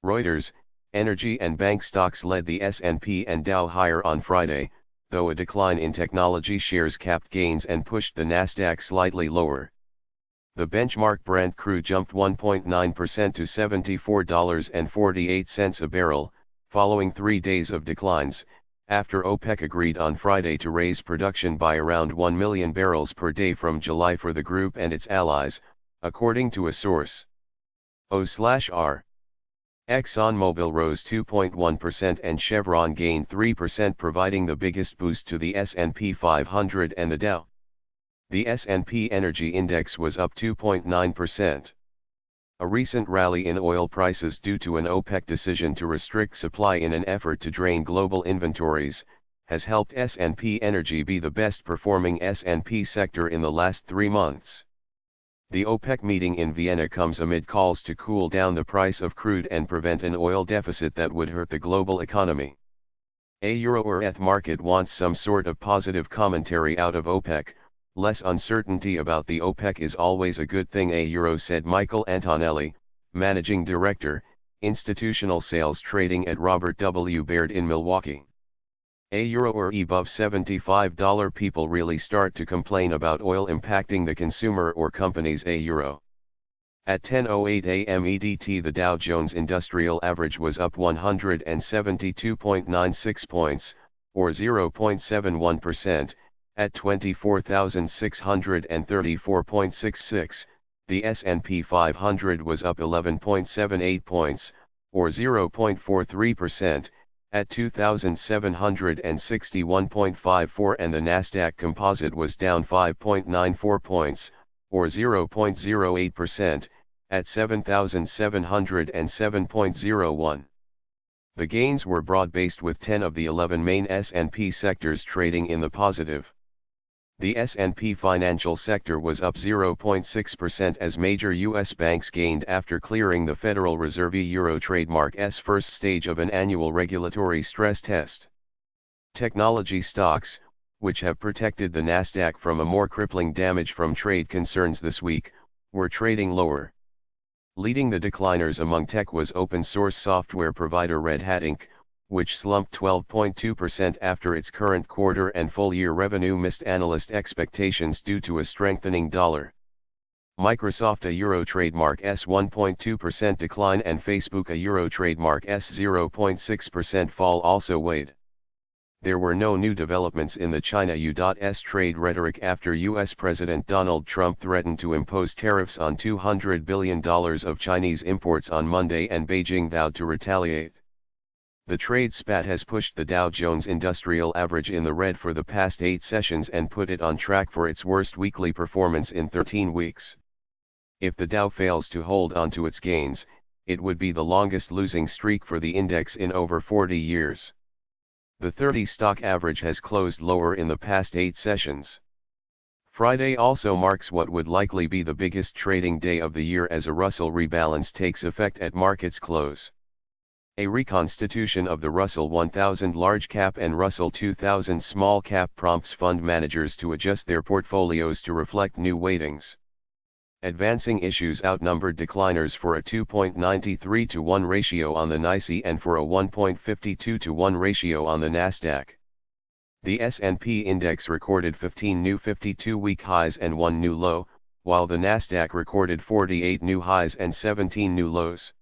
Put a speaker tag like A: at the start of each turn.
A: Reuters, energy and bank stocks led the S&P and Dow higher on Friday, though a decline in technology shares capped gains and pushed the Nasdaq slightly lower. The benchmark Brent crude jumped 1.9% to $74.48 a barrel, following 3 days of declines, after OPEC agreed on Friday to raise production by around 1 million barrels per day from July for the group and its allies, according to a source. O/R. ExxonMobil rose 2.1% and Chevron gained 3%, providing the biggest boost to the S&P 500 and the Dow. The S&P Energy Index was up 2.9%. A recent rally in oil prices due to an OPEC decision to restrict supply in an effort to drain global inventories, has helped S&P Energy be the best performing S&P sector in the last 3 months. The OPEC meeting in Vienna comes amid calls to cool down the price of crude and prevent an oil deficit that would hurt the global economy. A Euro or ETH market wants some sort of positive commentary out of OPEC. Less uncertainty about the OPEC is always a good thing, a Euro, said Michael Antonelli, Managing Director, Institutional Sales Trading at Robert W. Baird in Milwaukee. A Euro or above $75. People really start to complain about oil impacting the consumer or companies. A Euro. At 10:08 a.m. EDT, the Dow Jones Industrial Average was up 172.96 points, or 0.71%, at 24,634.66, the S&P 500 was up 11.78 points, or 0.43%, at 2,761.54, and the Nasdaq Composite was down 5.94 points, or 0.08%, at 7,707.01. The gains were broad-based, with 10 of the 11 main S&P sectors trading in the positive. The S&P financial sector was up 0.6% as major U.S. banks gained after clearing the Federal Reserve Euro trademark's first stage of an annual regulatory stress test. Technology stocks, which have protected the Nasdaq from a more crippling damage from trade concerns this week, were trading lower. Leading the decliners among tech was open-source software provider Red Hat Inc., which slumped 12.2% after its current quarter and full-year revenue missed analyst expectations due to a strengthening dollar. Microsoft a Euro trademark's 1.2% decline and Facebook a Euro trademark's 0.6% fall also weighed. There were no new developments in the China U.S. trade rhetoric after U.S. President Donald Trump threatened to impose tariffs on $200 billion of Chinese imports on Monday, and Beijing vowed to retaliate. The trade spat has pushed the Dow Jones Industrial Average in the red for the past 8 sessions and put it on track for its worst weekly performance in 13 weeks. If the Dow fails to hold on to its gains, it would be the longest losing streak for the index in over 40 years. The 30-stock average has closed lower in the past 8 sessions. Friday also marks what would likely be the biggest trading day of the year as a Russell rebalance takes effect at market's close. A reconstitution of the Russell 1000 large cap and Russell 2000 small cap prompts fund managers to adjust their portfolios to reflect new weightings. Advancing issues outnumbered decliners for a 2.93 to 1 ratio on the NYSE and for a 1.52 to 1 ratio on the Nasdaq. The S&P index recorded 15 new 52-week highs and 1 new low, while the Nasdaq recorded 48 new highs and 17 new lows.